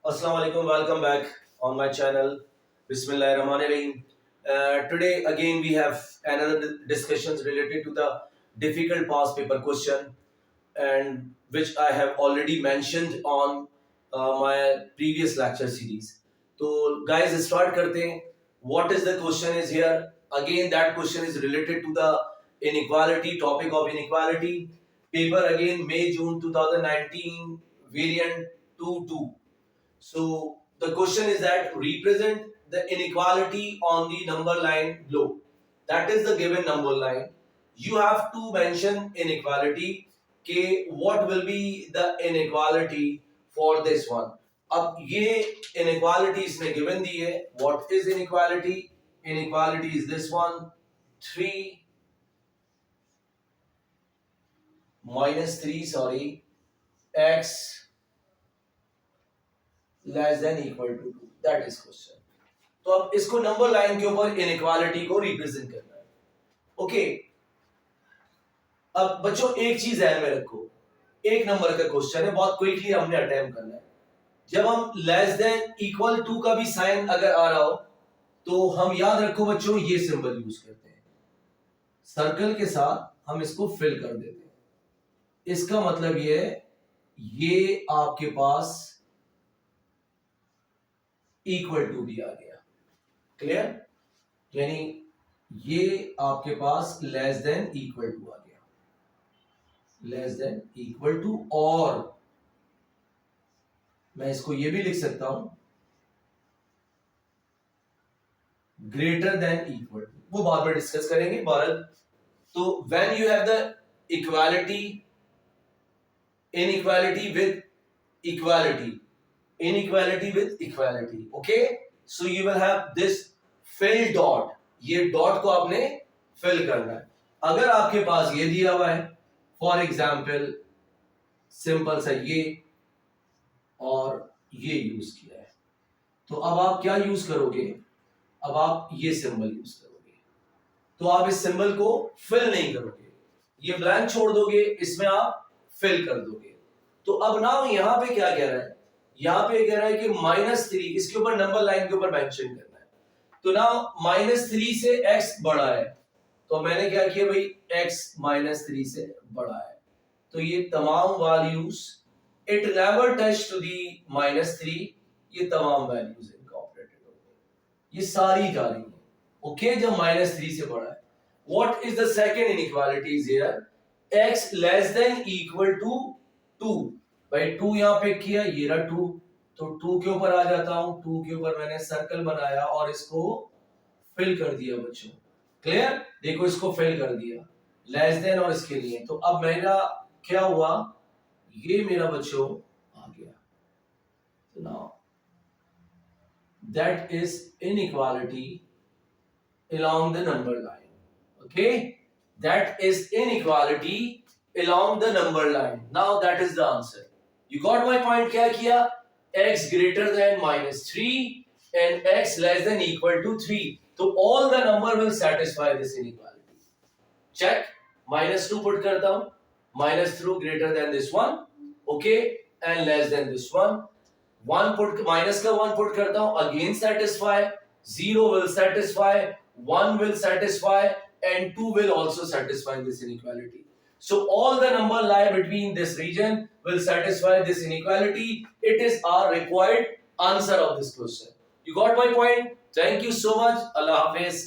Assalamu alaikum, welcome back on my channel. Bismillahirrahmanirrahim. Today again we have another discussions related to the difficult past paper question, and which I have already mentioned on my previous lecture series. So guys, start karte hain. What is the question is here? Again that question is related to the inequality, topic of inequality. Paper again May June 2019, variant 2-2. So the question is that represent the inequality on the number line below. That is the given number line. You have to mention inequality. Okay, what will be the inequality for this one? अब ये inequality इसने given दी है. What is inequality? Inequality is this one. 3 minus 3, sorry, x less than equal to 2. That is question. तो अब इसको number line के ऊपर inequality को रिप्रेजेंट करना है. ओके, अब बच्चों एक चीज ध्यान में रखो, एक नंबर का क्वेश्चन है, बहुत क्विकली हमने अटेम्प्ट करना है. जब हम लेस देन इक्वल टू का भी साइन अगर आ रहा हो तो हम याद रखो बच्चों ये सिंबल यूज करते हैं, सर्कल के साथ हम इसको फिल कर देते हैं. इसका मतलब ये है ये आपके पास इक्वल टू भी आ गया. क्लियर? यानी ये आपके पास लेस देन इक्वल टू आ गया, लेस देन इक्वल टू. और मैं इसको ये भी लिख सकता हूं ग्रेटर देन इक्वल टू, वो बाद में डिस्कस करेंगे बहरहाल. तो when you have the equality, inequality with equality, inequality with equality. Okay, so you will have this fill dot. ये डॉट को आपने फिल करना है. अगर आपके पास ये दिया हुआ है, फॉर एग्जाम्पल सिंपल सा ये और ये यूज किया है, तो अब आप क्या यूज करोगे? अब आप ये सिंबल यूज करोगे. तो आप इस सिंबल को फिल नहीं करोगे, ये ब्लैंक छोड़ दोगे, इसमें आप फिल कर दोगे. तो अब ना यहां पे क्या कह रहा है? यहां पे कह रहा है कि -3, इसके ऊपर नंबर लाइन के ऊपर मेंशन करना है. तो ना -3 से x बड़ा है, तो मैंने क्या किया भाई, x -3 से बड़ा है, तो ये तमाम values it never touch to the -3, ये तमाम वैल्यूज इनकॉर्पोरेटेड हो गई, ये सारी जा रही है. ओके, जब -3 से बड़ा है. What is the second inequality here? x less than equal to 2. भाई 2 यहां पे किया, ये रहा 2, तो 2 के ऊपर आ जाता हूं. 2 के ऊपर मैंने सर्कल बनाया और इसको फिल कर दिया बच्चों. क्लियर? देखो इसको फिल कर दिया लेस देन और इसके लिए. तो अब मेरा क्या हुआ? ये मेरा बच्चों आ गया. तो now that is inequality along the number line. Okay, that is inequality along the number line. Now that is the answer. You got my point? क्या किया? x greater than -3 and x less than equal to 3. So all the number will satisfy this inequality. Check. -2 put करता हूं, -2 greater than this one, okay, and less than this one. 1 put, minus का 1 put करता हूं, again satisfy. 0 will satisfy, 1 will satisfy, and 2 will also satisfy this inequality. So all the number lie between this region will satisfy this inequality. It is our required answer of this question. You got my point? Thank you so much. Allah Hafiz.